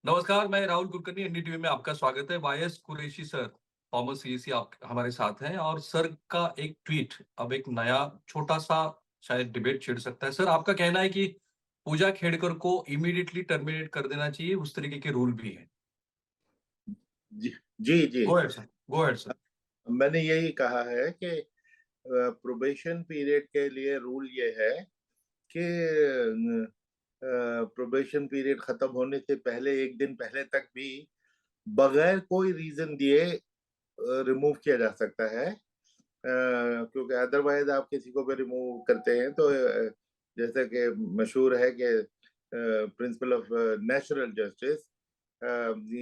नमस्कार, मैं राहुल कुलकर्णी, एनडीटीवी में आपका स्वागत है। YS Quraishi sir, Thomas CEC आप हमारे साथ हैं और सर का एक ट्वीट अब एक नया छोटा-सा शायद डिबेट छेड़ सकता है। सर, आपका कहना है कि पूजा खेड़कर को इमीडिएटली टर्मिनेट कर देना चाहिए, उस तरीके के रूल भी हैं। जी जी जी। Go ahead sir, go ahead sir. मैंने यही कहा है कि प्रोबेशन पीरियड के लिए रूल ये है कि प्रोबेशन पीरियड खत्म होने से पहले एक दिन पहले तक भी बगैर कोई रीजन दिए रिमूव किया जा सकता है। क्योंकि अदरवाइज आप किसी को भी रिमूव करते हैं तो जैसे कि मशहूर है कि प्रिंसिपल ऑफ नेचुरल जस्टिस,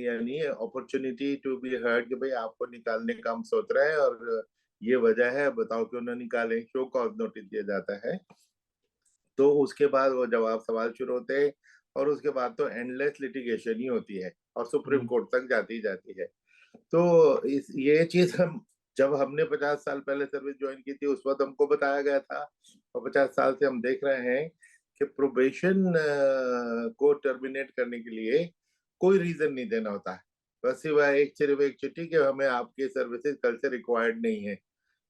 यानी अपॉर्चुनिटी टू बी हर्ड, कि भाई आपको निकालने का हम सोच रहे हैं और ये वजह है, बताओ क्यों ना निकालें, शो कॉज नोटिस दिया जाता है। तो उसके बाद वो जवाब सवाल शुरू होते हैं और उसके बाद तो एंडलेस लिटिगेशन ही होती है और सुप्रीम कोर्ट तक जाती जाती है। तो इस ये चीज हम जब हमने 50 साल पहले सर्विस ज्वाइन की थी उस वक्त हमको बताया गया था, और 50 साल से हम देख रहे हैं कि प्रोबेशन को टर्मिनेट करने के लिए कोई रीजन नहीं देना होता है, बस सिवाय सिर्फ एक चिट्ठी कि हमें आपकी सर्विसेज कल से रिक्वायर्ड नहीं है।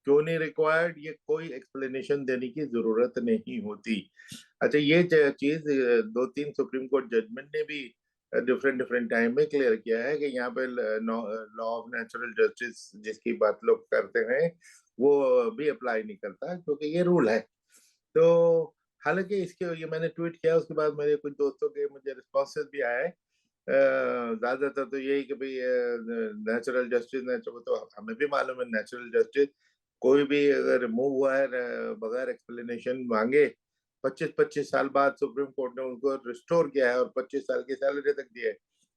क्यों नहीं रिक्वायर्ड, ये कोई एक्सप्लेनेशन देने की जरूरत नहीं होती। अच्छा, ये चीज दो तीन सुप्रीम कोर्ट जजमेंट ने भी डिफरेंट डिफरेंट टाइम में क्लियर किया है कि यहाँ पे लॉ ऑफ नेचुरल जस्टिस जिसकी बात लोग करते हैं वो भी अप्लाई नहीं करता, क्योंकि ये रूल है। तो हालांकि इसके ये मैंने ट्वीट किया, उसके बाद मेरे कुछ दोस्तों के मुझे रिस्पॉन्सेज भी आए। ज्यादातर तो यही कि भाई नेचुरल जस्टिस, नेचुरल, तो हमें भी मालूम है नेचुरल जस्टिस कोई भी अगर रिमूव हुआ है बगैर एक्सप्लेनेशन मांगे, 25-25 साल बाद सुप्रीम कोर्ट ने उनको रिस्टोर किया है और 25 साल की सैलरी तक दी है।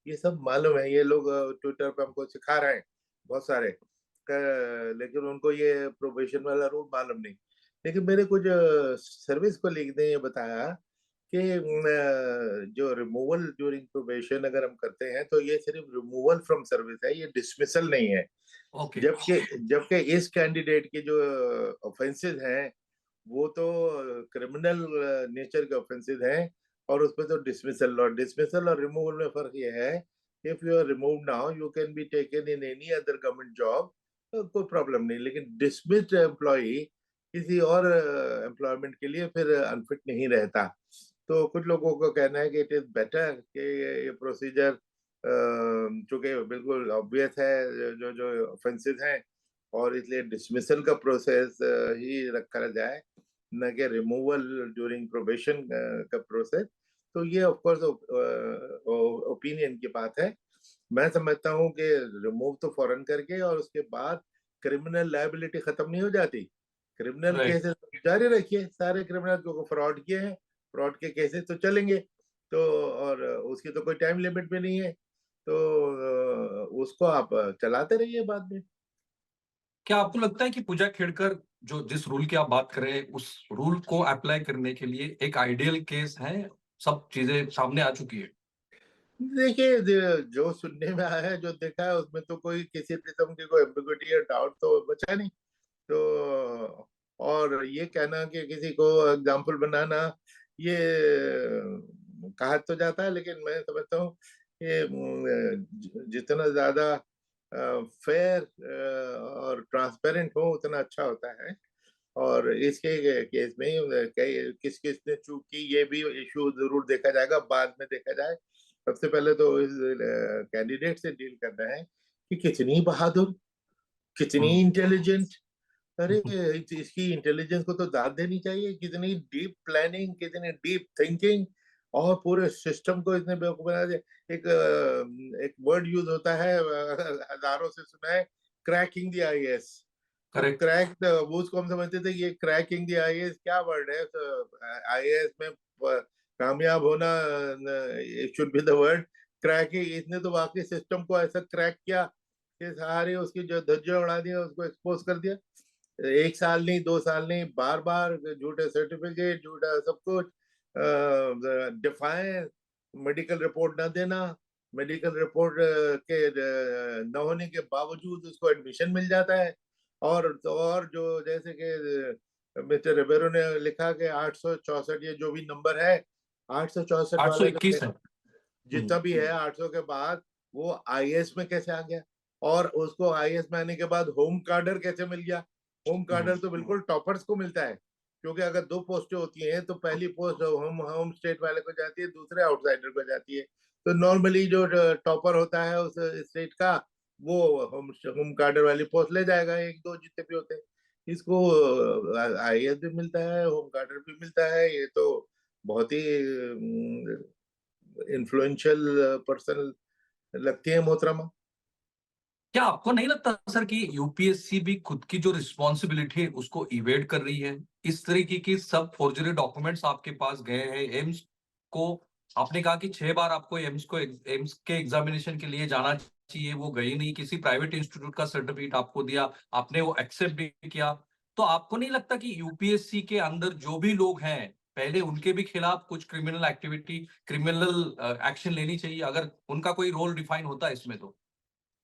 ये सब मालूम है, ये लोग ट्विटर पे हमको सिखा रहे हैं बहुत सारे, लेकिन उनको ये प्रोबेशन वाला रूल मालूम नहीं। लेकिन मेरे कुछ सर्विस कोलीग ने ये बताया कि जो रिमूवल ड्यूरिंग प्रोबेशन अगर हम करते हैं तो ये सिर्फ रिमूवल फ्रॉम सर्विस है, ये डिसमिसल नहीं है। ओके। जबकि जबकि इस कैंडिडेट के जो ऑफेंसेस हैं वो तो क्रिमिनल नेचर के ऑफेंसेस हैं, और उसमें तो डिसमिसल और रिमूवल में फर्क ये है, if you are remove now you can be taken in any other government job, तो कोई प्रॉब्लम नहीं। लेकिन डिसमिस्ड एम्प्लॉय किसी और एम्प्लॉयमेंट के लिए फिर अनफिट नहीं रहता। तो कुछ लोगों को कहना है कि इट इज बेटर कि ये प्रोसीजर, चूंकि बिल्कुल ऑब्वियस है जो जो ऑफेंसेस हैं, और इसलिए डिसमिसल का प्रोसेस ही रखा जाए, न कि रिमूवल ड्यूरिंग प्रोबेशन का प्रोसेस। तो ये ऑफ कोर्स ओपिनियन की बात है। मैं समझता हूँ कि रिमूव तो फौरन करके और उसके बाद क्रिमिनल लायबिलिटी खत्म नहीं हो जाती। Criminal right. केसेस जारी रखिए, सारे क्रिमिनल जो फ्रॉड किए हैं, फ्रॉड के केसेस तो चलेंगे। तो और उसकी तो कोई टाइम लिमिट भी नहीं है, तो उसको आप चलाते रहिए बाद में। क्या आपको लगता है कि पूजा खेड़कर जो जिस रूल की आप बात कर रहे हैं, उस रूल को अप्लाई करने के लिए एक आइडियल केस है, सब चीजें सामने आ चुकी है? देखिए, जो सुनने में आया है, जो देखा है, उसमें तो कोई किसी किस्म की कोई एम्बिग्युइटी या डाउट तो बचा नहीं। तो और ये कहना कि किसी को एग्जाम्पल बनाना, ये कहा तो जाता है, लेकिन मैं समझता हूँ कि जितना ज्यादा फेयर और ट्रांसपेरेंट हो उतना अच्छा होता है। और इसके केस में कई किस किस ने चूक की ये भी इशू जरूर देखा जाएगा, बाद में देखा जाए। सबसे पहले तो इस कैंडिडेट से डील करना है कि कितनी बहादुर, कितनी हम्म। इंटेलिजेंट। अरे, इसकी इंटेलिजेंस को तो दाद देनी चाहिए, कितनी डीप प्लानिंग, कितनी डीप थिंकिंग, और पूरे सिस्टम को इसने बेवकूफ बना दिया। एक वर्ड यूज होता है, हजारों से सुना है, क्रैकिंग द आईएएस। तो करेक्ट। वो उसको हम समझते थे ये क्रैकिंग द आईएएस क्या वर्ड है, तो आईएएस में कामयाब होना should be the word cracking. इसने तो वाकई सिस्टम को ऐसा क्रैक किया कि सारे उसकी जो धज्जियां उड़ा दिया, उसको एक्सपोज कर दिया। 1 साल नहीं, 2 साल नहीं, बार बार झूठे सर्टिफिकेट, झूठा सब कुछ, डिफाइंस, मेडिकल रिपोर्ट ना देना, मेडिकल रिपोर्ट के न होने के बावजूद उसको एडमिशन मिल जाता है। और जो जैसे कि मिस्टर रिबेरो ने लिखा कि 864, ये जो भी नंबर है, 864 वाला जो 821 है। जितना भी है 800 के बाद, वो आईएएस में कैसे आ गया? और उसको आईएएस में आने के बाद होम कार्डर कैसे मिल गया? होम कार्डर तो बिल्कुल टॉपर्स को मिलता है, क्योंकि अगर 2 पोस्टें होती हैं तो पहली पोस्ट होम होम स्टेट वाले को जाती है, दूसरे आउटसाइडर को जाती है। तो नॉर्मली जो टॉपर होता है उस स्टेट का, वो होम होम कार्डर वाली पोस्ट ले जाएगा, 1-2 जितने भी होते हैं। इसको आईएएस भी मिलता है, होम कार्डर भी मिलता है। ये तो बहुत ही इन्फ्लुएंशियल पर्सन लगती है मोहतरमा। क्या आपको नहीं लगता सर कि यूपीएससी भी खुद की जो रिस्पॉन्सिबिलिटी है उसको इवेड कर रही है? इस तरीके की सब फॉर्जरी डॉक्यूमेंट्स आपके पास गए हैं एम्स को। आपने कहा कि 6 बार आपको एम्स के एग्जामिनेशन के लिए जाना चाहिए, वो गई नहीं, किसी प्राइवेट इंस्टीट्यूट का सर्टिफिकेट आपको दिया, आपने वो एक्सेप्ट भी किया। तो आपको नहीं लगता कि यूपीएससी के अंदर जो भी लोग हैं, पहले उनके भी खिलाफ कुछ क्रिमिनल एक्शन लेनी चाहिए, अगर उनका कोई रोल डिफाइन होता है इसमें तो?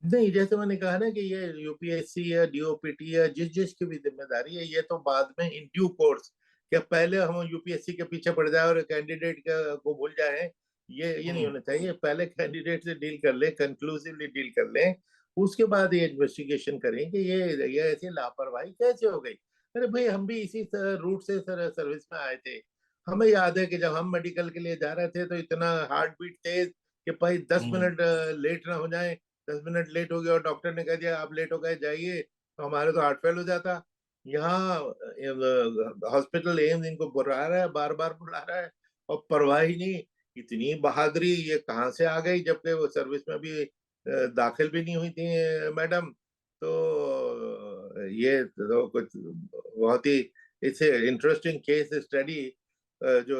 नहीं, जैसे मैंने कहा ना कि ये यूपीएससी या डीओपीटी या जिस जिस की भी जिम्मेदारी है, ये तो बाद में इन ड्यू कोर्स, क्या पहले हम यूपीएससी के पीछे पड़ जाए और कैंडिडेट को भूल जाए, ये नहीं हम्म। होना चाहिए। पहले कैंडिडेट से डील कर ले, कंक्लूसिवली डील कर ले, उसके बाद ये इन्वेस्टिगेशन करें कि ये ऐसी लापरवाही कैसे हो गई। अरे भाई, हम भी इसी रूट से सर्विस में आए थे। हमें याद है कि जब हम मेडिकल के लिए जा रहे थे तो इतना हार्ट बीट तेज कि भाई 10 मिनट लेट ना हो जाए। 10 मिनट लेट हो गया और डॉक्टर ने कह दिया आप लेट हो गए, जाइए, तो हमारे तो हार्ट फेल हो जाता। यहाँ हॉस्पिटल एम्स इनको बुला रहा है, बार बार बुला रहा है, और परवाह ही नहीं। इतनी बहादुरी ये कहाँ से आ गई, जबकि वो सर्विस में भी दाखिल भी नहीं हुई थी मैडम। तो ये तो कुछ बहुत ही इट्स इंटरेस्टिंग केस स्टडी जो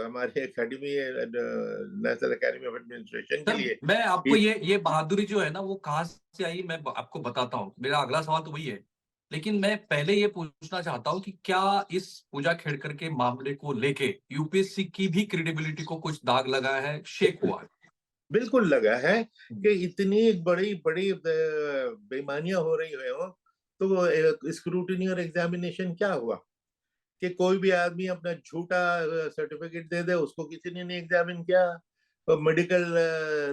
हमारी एकेडमी है, नेशनल एकेडमी ऑफ एडमिनिस्ट्रेशन के सर लिए। मैं आपको ये बहादुरी जो है ना वो कहाँ से आई, मैं आपको बताता हूँ। मेरा अगला सवाल तो वही है, लेकिन मैं पहले ये पूछना चाहता हूँ कि क्या इस पूजा खेड़कर के मामले को लेके यूपीएससी की भी क्रेडिबिलिटी को कुछ दाग लगा है, शेक हुआ है? बिल्कुल लगा है हम्म। कि इतनी बड़ी बड़ी बेईमानियां हो रही हो, तो स्क्रूटिनी और एग्जामिनेशन क्या हुआ कि कोई भी आदमी अपना झूठा सर्टिफिकेट दे दे, उसको किसी ने नहीं एग्जामिन किया। तो मेडिकल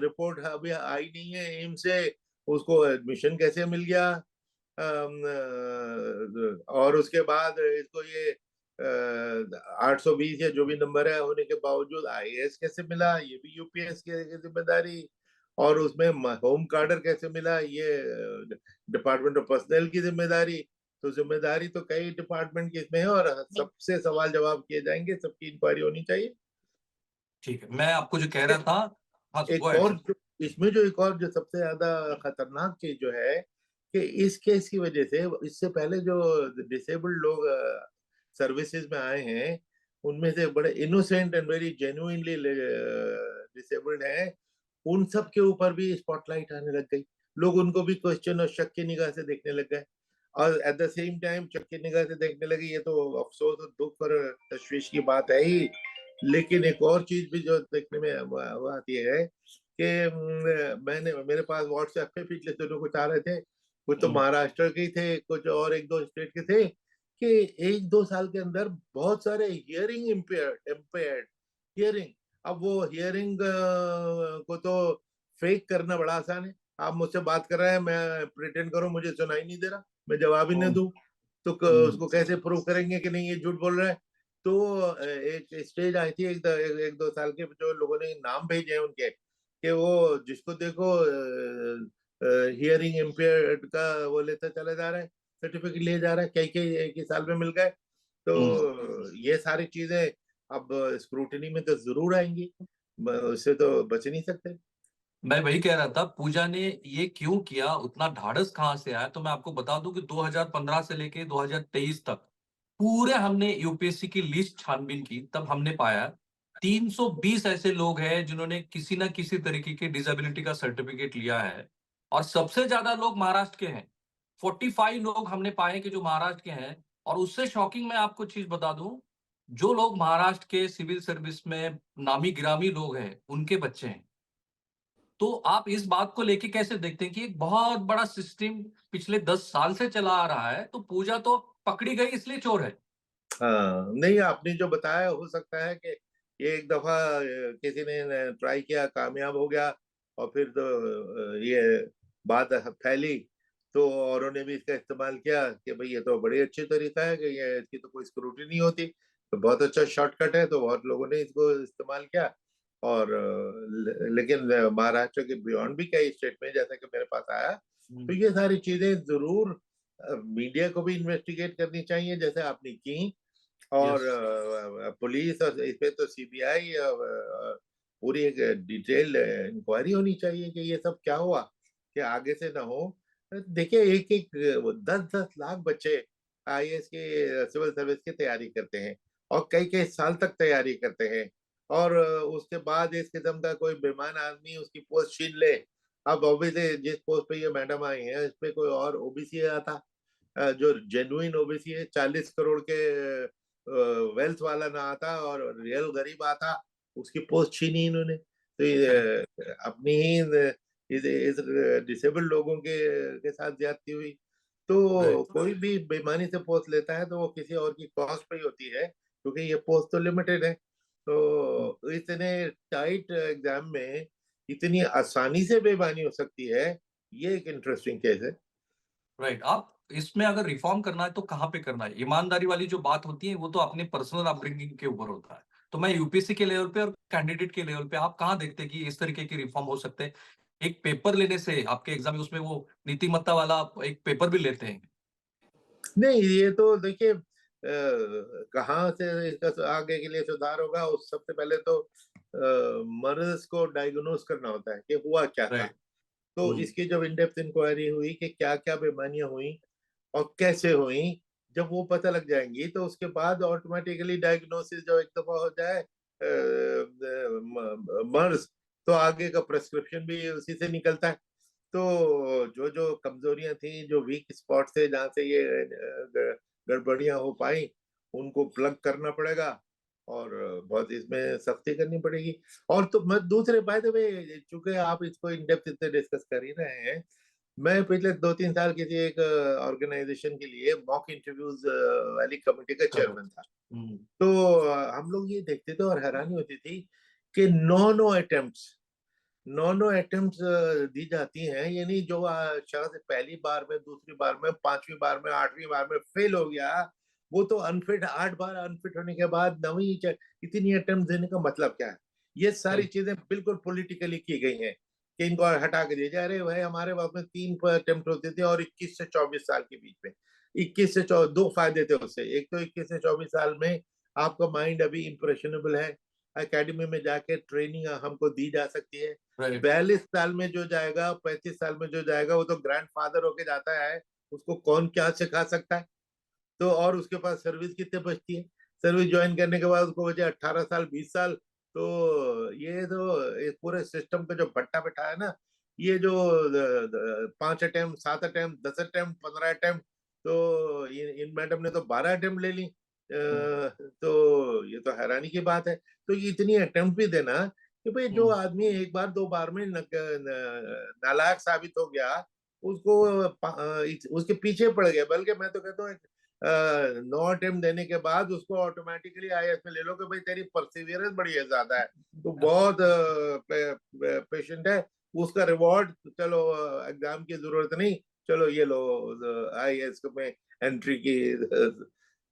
रिपोर्ट अभी आई नहीं है एम से, उसको एडमिशन कैसे मिल गया? और उसके बाद इसको ये 820 या जो भी नंबर है होने के बावजूद आईएएस कैसे मिला, ये भी यूपीएस की जिम्मेदारी। और उसमें होम कार्डर कैसे मिला, ये डिपार्टमेंट ऑफ पर्सनल की जिम्मेदारी। तो जिम्मेदारी तो कई डिपार्टमेंट की इसमें है, और सबसे सवाल जवाब किए जाएंगे, सबकी इंक्वायरी होनी चाहिए। ठीक है, मैं आपको जो कह रहा था। हाँ, गो एक अहेड और सर। इसमें जो एक और जो सबसे ज्यादा खतरनाक चीज जो है कि इस केस की वजह से, इससे पहले जो डिसेबल्ड लोग सर्विसेज में आए हैं, उनमें से बड़े innocent and very genuinely disabled हैं, उन सब के ऊपर भी स्पॉटलाइट आने लग गई। लोग उनको भी क्वेश्चन और शक की निगाह से देखने लग गए, और एट द सेम टाइम शक की निगाह से देखने लगे। ये तो अफसोस और दुख और तशवीश की बात है ही। लेकिन एक और चीज भी जो देखने में वो आती है कि मैंने मेरे पास व्हाट्सएप पे पिछले दिनों कुछ आ रहे थे, कुछ तो हम्म। महाराष्ट्र के थे, कुछ और 1-2 स्टेट के थे, कि 1-2 साल के अंदर बहुत सारे हियरिंग इम्पेयर्ड हियरिंग। अब वो हियरिंग को तो फेक करना बड़ा आसान है। आप मुझसे बात कर रहे हैं, मैं प्रिटेंड करूं मुझे सुनाई नहीं दे रहा, मैं जवाब ही नहीं हम्म। दूं, तो हम्म। उसको कैसे प्रूव करेंगे कि नहीं ये झूठ बोल रहा है? तो एक स्टेज आई थी 1-2 साल के, जो लोगों ने नाम भेजे हैं उनके, कि वो जिसको देखो हियरिंग इम्पेयर्ड का वो लेता चला जा रहा है, सर्टिफिकेट लिए जा रहा है, कई कई एक ही साल में मिल गए। हम्म। तो ये सारी चीजें अब स्क्रूटनी में तो जरूर आएंगी, उससे तो बच नहीं सकते। मैं वही कह रहा था, पूजा ने ये क्यों किया, उतना ढाढ़स कहाँ से आया? तो मैं आपको बता दूं कि 2015 से लेके 2023 तक पूरे हमने यूपीएससी की लिस्ट छानबीन की, तब हमने पाया 320 ऐसे लोग हैं जिन्होंने किसी ना किसी तरीके के डिसेबिलिटी का सर्टिफिकेट लिया है। और सबसे ज्यादा लोग महाराष्ट्र के हैं। 45 लोग हमने पाए कि जो महाराष्ट्र के हैं। और उससे शॉकिंग मैं आपको चीज बता दूं, जो लोग महाराष्ट्र के सिविल सर्विस में नामी गिरामी लोग हैं उनके बच्चे हैं। तो आप इस बात को लेके कैसे देखते हैं कि एक बहुत बड़ा सिस्टम पिछले 10 साल से चला आ रहा है, तो पूजा तो पकड़ी गई इसलिए चोर है? हाँ, नहीं, आपने जो बताया हो सकता है कि ये एक दफा किसी ने ट्राई किया, कामयाब हो गया, और फिर तो ये बात फैली, तो औरों ने भी इसका इस्तेमाल किया कि भाई ये तो बड़ी अच्छी तरीका है, कि ये इसकी तो कोई स्क्रूटनी नहीं होती, तो बहुत अच्छा शॉर्टकट है, तो बहुत लोगों ने इसको इस्तेमाल किया। और लेकिन महाराष्ट्र के बियॉन्ड भी कई स्टेट में जैसा कि मेरे पास आया, तो ये सारी चीजें जरूर मीडिया को भी इन्वेस्टिगेट करनी चाहिए, जैसे आपने की। और यस। पुलिस, और इसमें तो सीबीआई पूरी एक डिटेल्ड इंक्वायरी होनी चाहिए कि ये सब क्या हुआ, कि आगे से ना हो। देखिए, एक एक 10-10 लाख बच्चे आईएएस के, सिविल सर्विस की तैयारी करते हैं, और कई कई साल तक तैयारी करते हैं, और उसके बाद इस किस्म का कोई बेईमान आदमी उसकी पोस्ट छीन ले। अब ऑब्वियसली जिस पोस्ट पे ये मैडम आई है, इस पे कोई और ओबीसी आता, जो जेन्युइन ओबीसी है, 40 करोड़ के वेल्थ वाला ना आता, और रियल गरीब आता, उसकी पोस्ट छीनी इन्होंने। तो करेक्ट। ये अपनी ही इस डिसेबल्ड लोगों के साथ ज्यादती हुई। तो राइट। कोई भी बेईमानी से पोस्ट लेता है तो वो किसी और की कॉस्ट पे ही होती है, क्योंकि ये पोस्ट तो लिमिटेड है। तो इतने टाइट एग्जाम में इतनी आसानी से बेईमानी हो सकती है, ये एक इंटरेस्टिंग केस है। राइट। आप इसमें अगर रिफॉर्म करना है तो कहाँ पे करना है? ईमानदारी वाली जो बात होती है वो तो अपने पर्सनल अपब्रिंगिंग के ऊपर होता है। तो मैं यूपीएससी के लेवल पे और कैंडिडेट के लेवल पे आप कहाँ देखते हैं कि इस तरीके की रिफॉर्म हो सकते हैं? एक पेपर लेने से आपके एग्जाम में उसमें वो नीतिमत्ता वाला आप एक पेपर भी लेते हैं। नहीं, ये तो देखिए, कहाँ से इसका आगे के लिए सुधार होगा, उस सबसे पहले तो मर्ज को डायग्नोस करना होता है कि हुआ क्या था। राइट। तो हम्म। इसकी जब इन डेप्थ इंक्वायरी हुई कि क्या क्या बेईमानियां हुई और कैसे हुई, जब वो पता लग जाएंगी, तो उसके बाद ऑटोमेटिकली डायग्नोसिस जब एक दफा हो जाए मर्ज, तो आगे का प्रेस्क्रिप्शन भी उसी से निकलता है। तो जो जो कमजोरियां थी, जो वीक स्पॉट थे, जहां से ये गड़बड़ियां हो पाई, उनको प्लग करना पड़ेगा, और बहुत इसमें सख्ती करनी पड़ेगी। और तो मैं दूसरे, बाय द वे, चूंकि आप इसको इन डेप्थ इतने डिस्कस कर ही रहे हैं, मैं पिछले 2-3 साल किसी एक ऑर्गेनाइजेशन के लिए मॉक इंटरव्यूज वाली कमेटी का चेयरमैन करेक्ट। था। हम्म। तो हम लोग ये देखते थे और हैरानी होती थी कि नो नो अटेम्प्ट्स दी जाती हैं, यानी जो शख्स पहली बार में, दूसरी बार में, पांचवी बार में, आठवीं बार में फेल हो गया, वो तो अनफिट, 8 बार अनफिट होने के बाद नवी इतनी अटेम्प्ट देने का मतलब क्या है? ये सारी राइट। चीजें बिल्कुल पॉलिटिकली की गई हैं, कि इनको हटा के दिया जाए। अरे भाई, हमारे वक्त में 3 अटेम्प्ट होते थे, और 21 से 24 साल के बीच में, दो फायदे थे उससे। एक तो 21 से 24 साल में आपका माइंड अभी इंप्रेशनेबल है, एकेडमी में जाके ट्रेनिंग हमको दी जा सकती है। राइट। 42 साल में जो जाएगा, 35 साल में जो जाएगा, वो तो ग्रैंड फादर होके जाता है, उसको कौन क्या सिखा सकता है? तो और उसके पास सर्विस कितने बचती है? सर्विस ज्वाइन करने के बाद उसको बचे 18 साल, 20 साल। तो ये तो इस पूरे सिस्टम का जो भट्टा बैठा है ना, ये जो 5 अटेम्प्ट, 7 अटेम्प्ट, 10 अटेम्प्ट, 15 अटेम्प्ट, तो इन मैडम ने तो 12 अटेम्प्ट ले ली। तो ये तो हैरानी की बात है। तो ये इतनी अटेम्प्ट भी देना, कि भाई जो आदमी एक बार दो बार में नालायक साबित हो गया, उसको उसके पीछे पड़ गया। बल्कि मैं तो कहता हूँ 9 अटेम्प्ट देने के बाद उसको ऑटोमेटिकली आईएएस में ले लो, कि भाई तेरी परसिवियरेंस बड़ी है, ज्यादा है, तो बहुत पेशेंट है, उसका रिवॉर्ड, चलो एग्जाम की जरूरत नहीं, चलो ये लो आईएएस में एंट्री की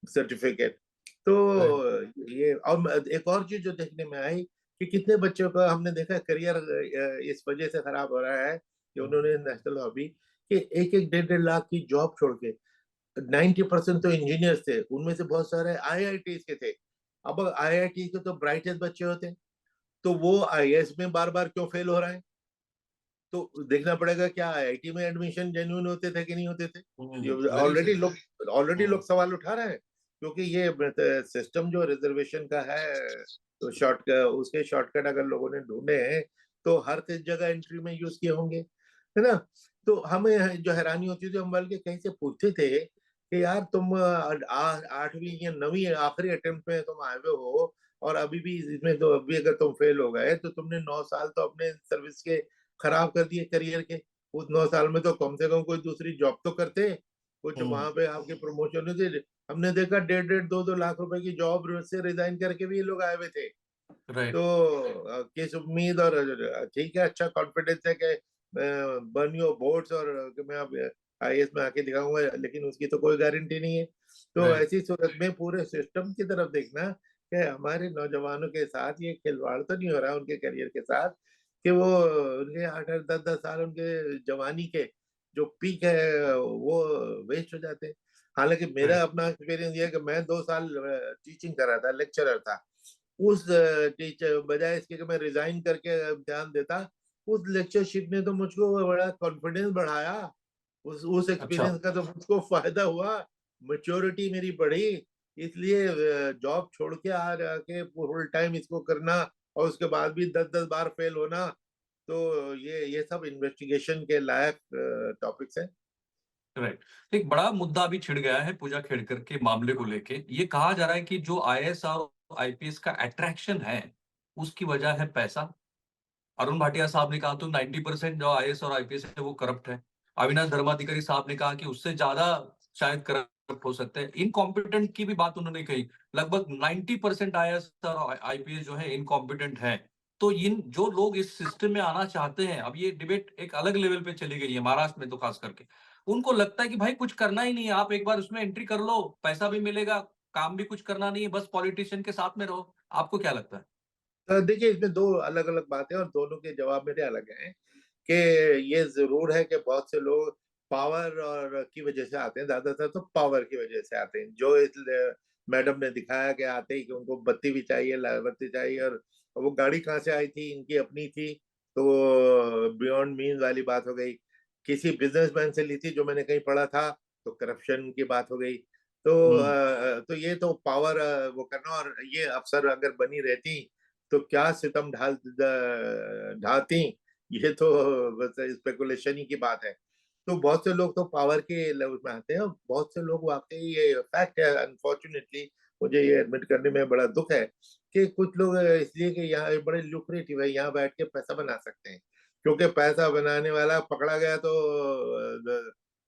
सर्टिफिकेट। तो राइट। ये, और एक और चीज जो देखने में आई, कि कितने बच्चों का हमने देखा करियर इस वजह से खराब हो रहा है, कि उन्होंने नेशनल हॉबी, कि एक एक 1.5 लाख की जॉब छोड़ के, 90% तो इंजीनियर्स थे, उनमें से बहुत सारे आईआईटी के थे। अब आईआईटी के तो ब्राइटेस्ट बच्चे होते हैं, तो वो आईएएस में बार बार क्यों फेल हो रहे हैं? तो देखना पड़ेगा, क्या आईआईटी में एडमिशन जेन्युइन होते थे कि नहीं होते थे? वेरी ऑलरेडी सही। लोग सवाल उठा रहे हैं, क्योंकि ये सिस्टम जो रिजर्वेशन का है, तो उसके शॉर्टकट अगर लोगों ने ढूंढे हैं, तो हर जगह एंट्री में यूज किए होंगे, है ना? तो हमें जो हैरानी होती थी, हम बल्कि कहीं से पूछते थे कि यार, तुम 8वीं या 9वीं आखिरी अटेम्प्ट में तुम आए हुए हो, और अभी भी इसमें, तो अभी अगर तुम फेल हो गए, तो तुमने 9 साल तो अपने सर्विस के खराब कर दिए, करियर के। उस 9 साल में तो कम से कम कोई दूसरी जॉब तो करते, कुछ हम्म। वहां पे आपके प्रमोशन होते। हमने देखा 1.5-1.5 2-2 लाख रुपए की जॉब से रिजाइन करके भी ये लोग आए हुए थे। राइट, तो किस उम्मीद और ठीक है, अच्छा कॉन्फिडेंस है कि बर्न योर बोट्स और कि मैं अब आईएएस में आके दिखाऊंगा, लेकिन उसकी तो कोई गारंटी नहीं है। तो राइट, ऐसी सूरत में पूरे सिस्टम की तरफ देखना कि हमारे नौजवानों के साथ ये खिलवाड़ तो नहीं हो रहा उनके करियर के साथ, कि वो उनके 8-8 10-10 साल उनके जवानी के जो पीक है वो वेस्ट हो जाते हैं। हालांकि मेरा राइट। अपना एक्सपीरियंस ये है कि मैं 2 साल टीचिंग कर रहा था, लेक्चरर था। उस टीचर बजाय इसके कि मैं रिजाइन करके ध्यान देता, उस लेक्चरशिप ने तो मुझको बड़ा कॉन्फिडेंस बढ़ाया। उस अच्छा, एक्सपीरियंस का तो मुझको फायदा हुआ, मैच्योरिटी मेरी बढ़ी। इसलिए जॉब छोड़ के आ जाके फुल टाइम इसको करना और उसके बाद भी 10-10 बार फेल होना, तो ये सब इन्वेस्टिगेशन के लायक टॉपिक्स हैं। राइट। एक बड़ा मुद्दा अभी छिड़ गया है पूजा खेड़कर के मामले को लेके। ये कहा जा रहा है कि जो आईएएस और आईपीएस का अट्रैक्शन है, उसकी वजह है पैसा। अरुण भाटिया साहब ने कहा तो 90% जो आईएएस और आईपीएस है वो करप्ट है। अविनाश धर्माधिकारी साहब ने कहा कि उससे ज्यादा शायद करप्ट हो सकते हैं। इनकॉम्पिटेंट की भी बात उन्होंने कही। लगभग 90% आईएएस और आईपीएस जो है इनकॉम्पिटेंट है। तो इन जो लोग इस सिस्टम में आना चाहते हैं, अब ये डिबेट एक अलग लेवल पे चली गई है महाराष्ट्र में तो खास करके। उनको लगता है कि भाई कुछ करना ही नहीं है, आप एक बार उसमें एंट्री कर लो, पैसा भी मिलेगा, काम भी कुछ करना नहीं है, बस पॉलिटिशियन के साथ में रहो। आपको क्या लगता है? देखिए, इसमें 2 अलग-अलग बातें हैं और दोनों के जवाब मेरे अलग हैं, कि ये ज़रूर है कि बहुत से लोग पावर और की वजह से आते हैं, ज़्यादातर तो पावर की वजह से आते हैं। जो इस ल मैडम ने दिखाया कि आते ही कि उनको बत्ती भी चाहिए, लाल बत्ती चाहिए, और वो गाड़ी कहाँ से आई थी, इनकी अपनी थी, तो बियॉन्ड मीन्स वाली बात हो गई। किसी बिज़नेसमैन से ली थी, जो मैंने कहीं पढ़ा था, तो करप्शन की बात हो गई। तो हम्म। तो ये तो पावर वो करना, और ये अफ़सर अगर बनी रहती तो क्या सितम ढाती, ये तो बस स्पेकुलेशन ही की बात है। तो बहुत से लोग तो पावर के लेवल में आते हैं और बहुत से लोग वाकई, ये फैक्ट है अनफॉर्चुनेटली, मुझे ये एडमिट करने में बड़ा दुख है कि कुछ लोग इसलिए कि यहाँ ये बड़े लुक्रेटिव है, यहाँ बैठ के पैसा बना सकते हैं, क्योंकि पैसा बनाने वाला पकड़ा गया तो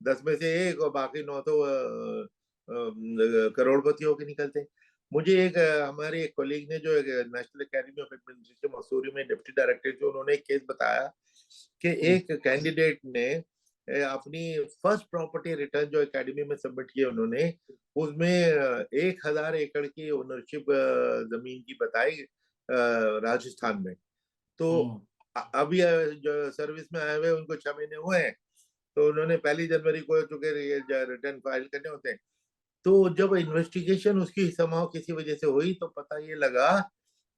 10 में से एक, और बाकी 9 तो करोड़पति होके निकलते हैं। मुझे एक हमारे एक कोलीग ने, जो एक national academy of administration Mussoorie में डिप्टी डायरेक्टर थे, उन्होंने एक केस बताया कि हम्म। एक कैंडिडेट ने अपनी फर्स्ट प्रॉपर्टी रिटर्न जो एकेडमी में सबमिट किए उन्होंने, उसमें 1000 एकड़ की ओनरशिप जमीन की बताई राजस्थान में। तो हम्म। अभी जो सर्विस में आए हुए उनको 6 महीने हुए हैं, तो उन्होंने 1 जनवरी को चूंकि रिटर्न फाइल करने होते हैं। तो जब इन्वेस्टिगेशन उसकी समहाउ किसी वजह से हुई, तो पता ये लगा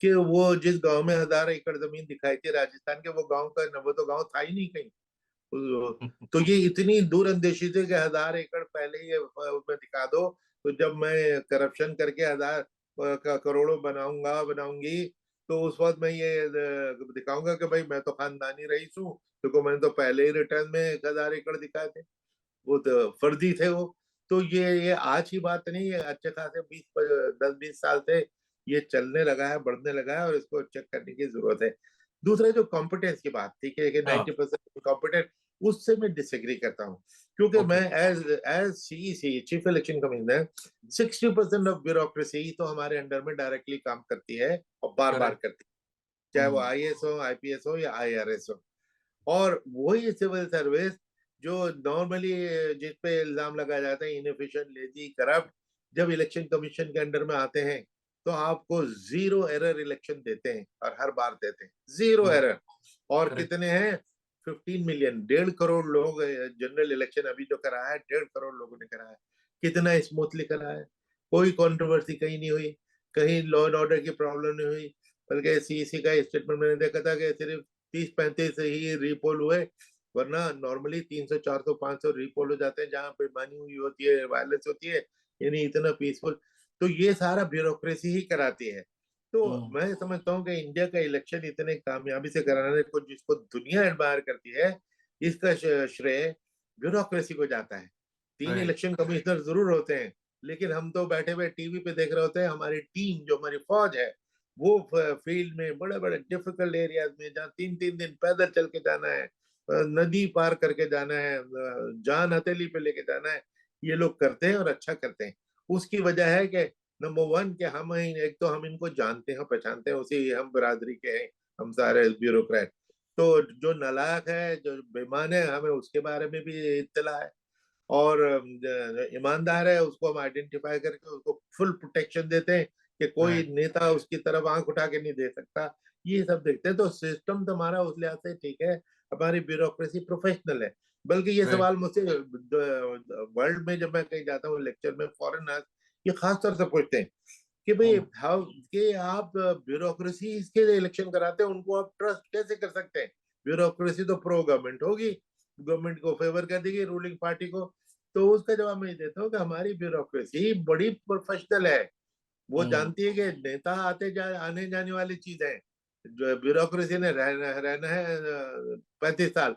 कि वो जिस गांव में 1000 एकड़ जमीन दिखाई थी राजस्थान के, वो गांव का न, वो तो गांव था ही नहीं कहीं। तो ये इतनी दूरंदेशी थी कि 1000 एकड़ पहले ही उसमें दिखा दो, तो जब मैं करप्शन करके 1000 करोड़ों बनाऊंगा बनाऊंगी, तो उस वक्त मैं ये दिखाऊंगा कि भाई मैं तो खानदानी रईस हूँ, क्योंकि मैंने तो पहले ही रिटर्न में 1000 एकड़ दिखाए थे। वो तो फर्जी थे वो। तो ये आज की बात नहीं है, अच्छे खासे 10-20 साल से ये चलने लगा है, बढ़ने लगा है, और इसको चेक करने की जरूरत है। दूसरा, जो कॉम्पिटेंस की बात थी कि हाँ। 90% कॉम्पिटेंट, उससे मैं डिसएग्री करता हूँ, क्योंकि ओके। मैं as as CEC chief election commissioner, 60% of bureaucracy तो हमारे अंडर में डायरेक्टली काम करती है और बार बार करेक्ट। करती है, चाहे वो हम्म। आईएएस हो, आईपीएस हो या आईआरएस हो। और वही सिविल सर्विस जो नॉर्मली जिस पे इल्जाम लगाया जाता है इनएफिशिएंट, लेजी, करप्ट, जब इलेक्शन कमीशन के अंडर में आते हैं, तो आपको जीरो एरर इलेक्शन देते हैं, और हर बार देते हैं जीरो हम्म। एरर। और करेक्ट। कितने हैं? 15 मिलियन, 1.5 करोड़ लोग जनरल इलेक्शन अभी जो कराया है, 1.5 करोड़ लोगों ने कराया है। कितना स्मूथली कराया है, कोई कंट्रोवर्सी कहीं नहीं हुई, कहीं लॉ एंड ऑर्डर की प्रॉब्लम नहीं हुई। बल्कि सीईसी का स्टेटमेंट मैंने देखा था कि सिर्फ 30-35 ही रीपोल हुए, वरना नॉर्मली 300 400 500 रीपोल हो जाते हैं, जहां बेईमानी हुई होती है, वायलेंस होती है, यानी इतना पीसफुल। तो ये सारा ब्यूरोक्रेसी ही कराती है। तो हम्म। मैं समझता हूँ कि इंडिया का इलेक्शन इतने कामयाबी से कराने को, जिसको दुनिया एडमायर करती है, इसका श्रेय ब्यूरोक्रेसी को जाता है। 3 राइट। इलेक्शन कमिश्नर जरूर होते हैं, लेकिन हम तो बैठे हुए टीवी पे देख रहे होते हैं, हमारी टीम, जो हमारी फौज है, वो फील्ड में बड़े बड़े डिफिकल्ट एरियाज में, जहाँ 3-3 दिन पैदल चल के जाना है, नदी पार करके जाना है, जान हथेली पे लेके जाना है, ये लोग करते हैं और अच्छा करते हैं। उसकी वजह है कि नंबर वन कि हम एक तो हम इनको जानते हैं पहचानते हैं, उसी हम बिरादरी के हैं, हम सारे ब्यूरोक्रेट। तो जो नालायक है, जो बेईमान है, हमें उसके बारे में भी इत्तला है। और ईमानदार है, उसको हम आइडेंटिफाई करके उसको फुल प्रोटेक्शन देते हैं कि कोई राइट, नेता उसकी तरफ आंख उठा के नहीं दे सकता। ये सब देखते हैं। तो सिस्टम तो हमारा उस लिहाज से ठीक है, हमारी ब्यूरोक्रेसी प्रोफेशनल है। बल्कि ये राइट। सवाल मुझसे वर्ल्ड में जब मैं कहीं जाता हूँ लेक्चर में, फॉरेनर्स ये खास तौर से पूछते हैं कि भाई हुँ, हाउ कि आप ब्यूरोक्रेसी इसके लिए इलेक्शन कराते हैं, उनको आप ट्रस्ट कैसे कर सकते हैं? ब्यूरोक्रेसी तो प्रो गवर्नमेंट होगी, गवर्नमेंट को फेवर कर देगी, रूलिंग पार्टी को। तो उसका जवाब मैं ये देता हूँ कि हमारी ब्यूरोक्रेसी बड़ी प्रोफेशनल है। वो हुँ, जानती है कि नेता आने जाने वाली चीज है। जो ब्यूरोक्रेसी ने रहना है 35 साल।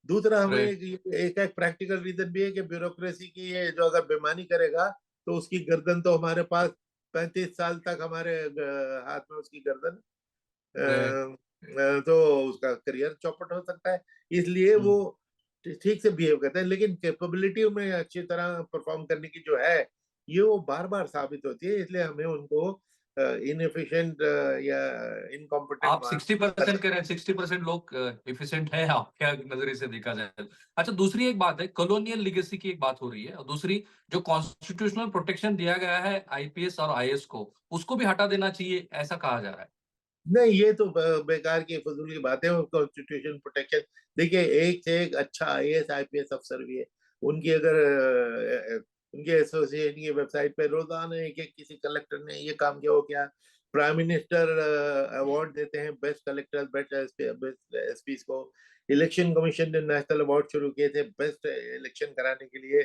दूसरा हमें राइट, एक प्रैक्टिकल रीजन भी है कि ब्यूरोक्रेसी की ये जो अगर बेईमानी करेगा तो उसकी गर्दन तो हमारे पास 35 साल तक हमारे हाथ में उसकी गर्दन, राइट। तो उसका करियर चौपट हो सकता है। इसलिए हुँ। वो ठीक से बिहेव करते हैं, लेकिन कैपेबिलिटी में अच्छी तरह परफॉर्म करने की जो है, ये वो बार बार साबित होती है। इसलिए हमें उनको इनएफिशिएंट या इनकॉम्पिटेंट आप 60% कह रहे हैं, 60% लोग एफिशिएंट हैं आपके नज़रिए से देखा जाए। अच्छा, दूसरी एक बात है, कॉलोनियल लीगेसी की एक बात हो रही है और दूसरी जो कॉन्स्टिट्यूशनल प्रोटेक्शन दिया गया है आईपीएस और आईएएस को, उसको भी हटा देना चाहिए, ऐसा कहा जा रहा है। नहीं, ये तो बेकार की फजूल की बातें हैं। कॉन्स्टिट्यूशन प्रोटेक्शन, देखिए एक से एक अच्छा आईएएस आईपीएस अफसर भी है। उनकी अगर उनके एसोसिएशन की वेबसाइट पे रोजाना एक एक किसी कलेक्टर ने ये काम किया, हो क्या। प्राइम मिनिस्टर अवार्ड देते हैं बेस्ट कलेक्टर, बेस्ट एसपी को। इलेक्शन कमीशन ने नेशनल अवार्ड शुरू किए थे बेस्ट इलेक्शन कराने के लिए।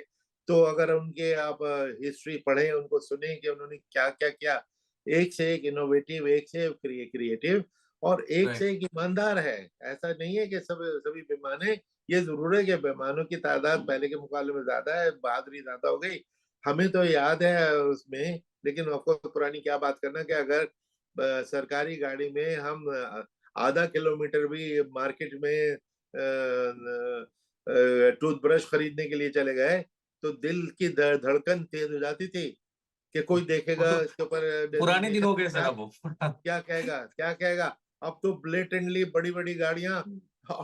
तो अगर उनके आप हिस्ट्री पढ़ें, उनको सुने कि उन्होंने क्या क्या किया, एक से एक इनोवेटिव, एक से क्रिएटिव, और एक राइट, से एक ईमानदार है। ऐसा नहीं है कि सब सभी बेईमान है। ये जरूर है कि बेईमानों की तादाद पहले के मुकाबले में ज्यादा है, बहादुरी ज्यादा हो गई। हमें तो याद है उसमें, लेकिन ऑफकोर्स पुरानी क्या बात करना कि अगर सरकारी गाड़ी में हम आधा किलोमीटर भी मार्केट में टूथब्रश खरीदने के लिए चले गए तो दिल की धड़कन तेज हो जाती थी कि कोई वो देखेगा तो इसके ऊपर पुराने दिन डेजिग्नेशन हो तो गए सर क्या अब वो। क्या कहेगा, क्या कहेगा। अब तो ब्लेटेंटली बड़ी बड़ी गाड़ियां,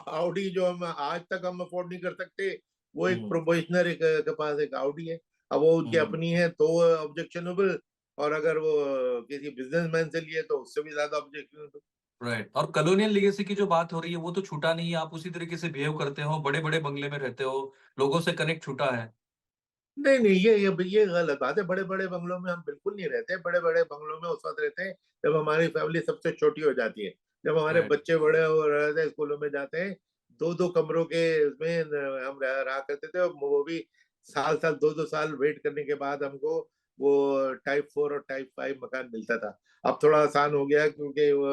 आउडी जो हम आज तक हम अफोर्ड नहीं कर सकते, वो एक हुँ, प्रोबेशनर के पास एक आउडी है। अब वो उनकी हुँ, अपनी है तो ऑब्जेक्शनेबल, और अगर वो किसी बिजनेसमैन से लिए तो उससे भी ज्यादा ऑब्जेक्शनेबल। राइट। और कॉलोनियल लीगेसी की जो बात हो रही है, वो तो छूटा नहीं है, आप उसी तरीके से बिहेव करते हो, बड़े-बड़े बंगले में रहते हो, लोगों से कनेक्ट छूटा है। नहीं नहीं, ये गलत बात है। बड़े बड़े बंगलों में हम बिल्कुल नहीं रहते। बड़े बड़े बंगलों में उस वक्त रहते हैं जब हमारी फैमिली सबसे छोटी हो जाती है, जब हमारे राइट, बच्चे बड़े हो रहे थे, स्कूलों में जाते हैं। दो दो कमरों के उसमें हम रहा करते थे, और वो भी साल साल दो दो साल वेट करने के बाद हमको वो टाइप 4 और टाइप 5 मकान मिलता था। अब थोड़ा आसान हो गया क्योंकि वो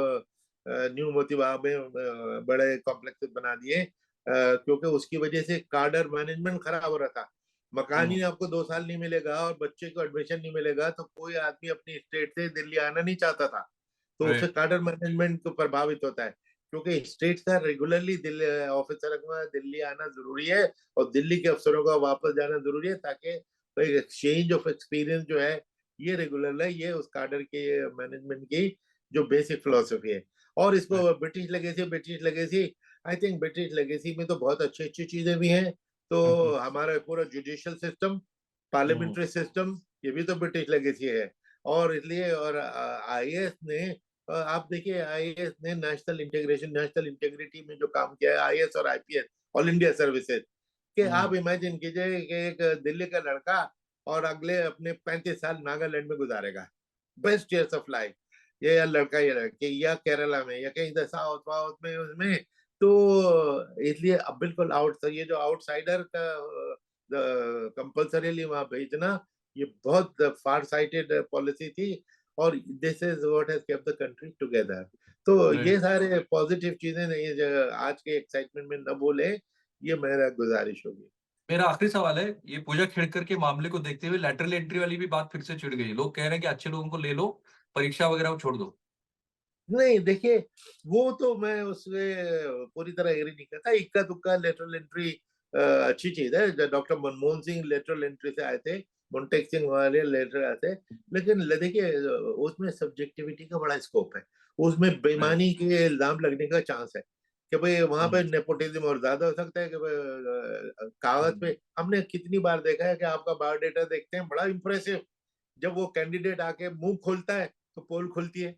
न्यू मोतीबाग में बड़े कॉम्प्लेक्स बना दिए, क्योंकि उसकी वजह से कार्डर मैनेजमेंट खराब हो रहा था। मकान ही हुँ, आपको 2 साल नहीं मिलेगा और बच्चे को एडमिशन नहीं मिलेगा, तो कोई आदमी अपनी स्टेट से दिल्ली आना नहीं चाहता था। तो उससे राइट, कार्डर मैनेजमेंट तो प्रभावित होता है, क्योंकि स्टेट का रेगुलरली दिल्ली ऑफिसर का दिल्ली आना जरूरी है, और दिल्ली के अफसरों का वापस जाना जरूरी है, ताकि एक्सचेंज ऑफ एक्सपीरियंस जो है ये रेगुलर है। ये उस कार्डर के मैनेजमेंट की जो बेसिक फिलोसफी है। और इसको right, British legacy, I think British legacy में तो बहुत अच्छी अच्छी चीजें भी हैं। तो हुँ, हुँ, हमारा पूरा जुडिशियल सिस्टम, हुँ, पार्लियामेंट्री सिस्टम, ये भी तो ब्रिटिश लेगेसी है। और इसलिए, और आईएएस ने आप देखिए, आईएएस ने नेशनल इंटीग्रिटी में जो काम किया है, आईएएस और आईपीएस, ऑल इंडिया सर्विसेज, कि हुँ, आप इमेजिन कीजिए कि एक दिल्ली का लड़का और अगले अपने 35 साल नागालैंड में गुजारेगा, बेस्ट ईयर्स ऑफ लाइफ। ये या लड़का या लड़की, या केरला में, या कहीं साउथ साउथ में उसमें। तो इसलिए अब बिल्कुल ये जो आउटसाइडर का कंपल्सरीली वहां भेजना, ये बहुत फार साइटेड पॉलिसी थी। और this is what has kept the country together. तो राइट। ये सारे पॉजिटिव चीजें नहीं, जो आज के एक्साइटमेंट में न भूले, ये मेरा गुजारिश होगी। मेरा आखिरी सवाल है, ये पूजा खेड़कर के मामले को देखते हुए लैटरल एंट्री वाली भी बात फिर से छिड़ गई। लोग कह रहे हैं कि अच्छे लोगों को ले लो, परीक्षा वगैरह वो छोड़ दो। नहीं देखिए, वो तो मैं उसमें पूरी तरह एग्री नहीं करता। इक्का दुक्का लेटरल एंट्री अच्छी चीज है। Doctor Manmohan Singh lateral entry से आए थे, मोन्टेक्सिंग वाले लेटर आते हैं, लेकिन देखिए उसमें सब्जेक्टिविटी का बड़ा स्कोप है, उसमें बेईमानी के इल्जाम लगने का चांस है कि भाई वहां पे नेपोटिज्म और ज्यादा हो सकता है कि कागज पे हमने कितनी बार देखा है कि आपका बायोडेटा देखते हैं बड़ा इंप्रेसिव, जब वो कैंडिडेट आके मुंह खोलता है तो पोल खुलती है,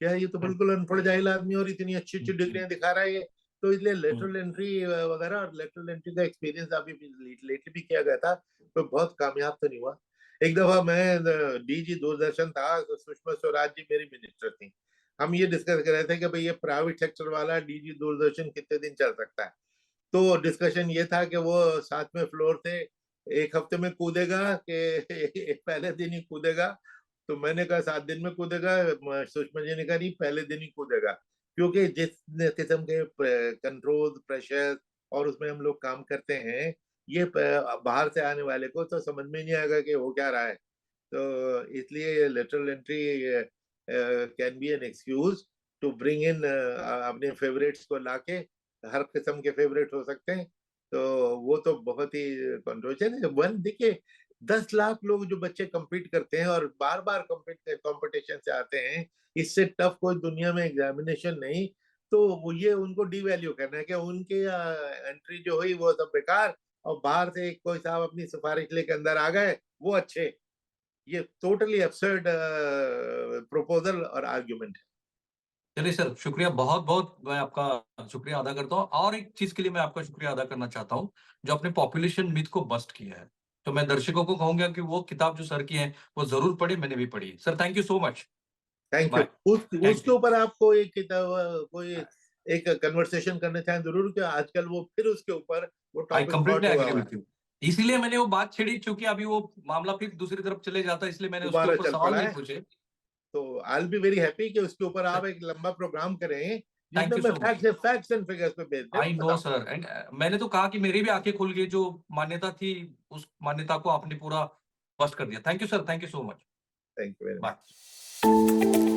क्या ये तो बिल्कुल अनपढ़ जाहिल आदमी और इतनी अच्छी अच्छी डिग्रियां दिखा रहा है ये। तो इसलिए लेटरल एंट्री वगैरह, और लेटरल एंट्री का एक्सपीरियंस अभी लेटली भी किया गया था, तो बहुत कामयाब तो नहीं हुआ। एक दफा मैं डीजी दूरदर्शन था, तो सुषमा स्वराज जी मेरी मिनिस्टर थी, हम ये डिस्कस कर रहे थे कि भाई ये प्राइवेट सेक्टर वाला डीजी दूरदर्शन कितने दिन चल सकता है। तो डिस्कशन ये था कि वो 7वें फ्लोर थे, एक हफ्ते में कूदेगा कि पहले दिन ही कूदेगा। तो मैंने कहा 7 दिन में कूदेगा, सुषमा जी ने कहा नहीं, पहले दिन ही कूदेगा, क्योंकि जिस किस्म के कंट्रोल प्रेशर और उसमें हम लोग काम करते हैं, ये बाहर से आने वाले को तो समझ में नहीं आएगा कि हो क्या रहा है। तो इसलिए lateral entry can be an excuse to bring in अपने फेवरेट्स को लाके, हर किस्म के फेवरेट हो सकते हैं। तो वो तो बहुत ही कंट्रोवर्शियल है। वन देखिए 10 लाख लोग जो बच्चे compete करते हैं और बार बार कंपटीशन से आते हैं, इससे टफ कोई दुनिया में एग्जामिनेशन नहीं। तो वो ये उनको डिवैल्यू करना है कि उनके एंट्री जो हुई वो सब बेकार, और बाहर से कोई साहब अपनी सिफारिश लेके अंदर आ गए वो अच्छे। ये टोटली एब्सर्ड प्रपोजल और आर्ग्यूमेंट है। चलिए सर, शुक्रिया, बहुत-बहुत मैं आपका शुक्रिया अदा करता हूँ, और एक चीज़ के लिए मैं आपका शुक्रिया अदा करना चाहता हूँ, जो आपने पॉपुलेशन मिथ को बस्ट किया है। तो मैं दर्शकों को कहूँगा कि वो किताब जो सर की है, वो ज़रूर पढ़ें, मैंने भी पढ़ी है। Sir, thank you so much. Thank you. Bye. Thank उसके यू। ऊपर आपको एक किताब कोई एक कन्वर्सेशन करना चाहें जरूर, कि आजकल वो फिर उसके ऊपर वो आई टॉपिक कंप्लीटली हॉट हुआ एग्री हुआ है, विथ यू। इसीलिए मैंने वो बात छेड़ी, क्योंकि अभी वो मामला फिर दूसरी तरफ चले जाता है, इसलिए मैंने उसके दोबारा ऊपर चल सवाल पड़ा नहीं है। पूछे। तो आई बी वेरी हैप्पी कि उसके ऊपर आप एक लंबा प्रोग्राम करें, थैंक जिसमें यू मैं so much. Facts and figures पे बेस्ड है आई नो बताऊं। सर, एंड मैंने तो कहा कि मेरी भी आंखें खुल गई, जो मान्यता थी, उस मान्यता को आपने पूरा बस्ट कर दिया। Thank you sir, thank you so much. Thank you very bye. Much.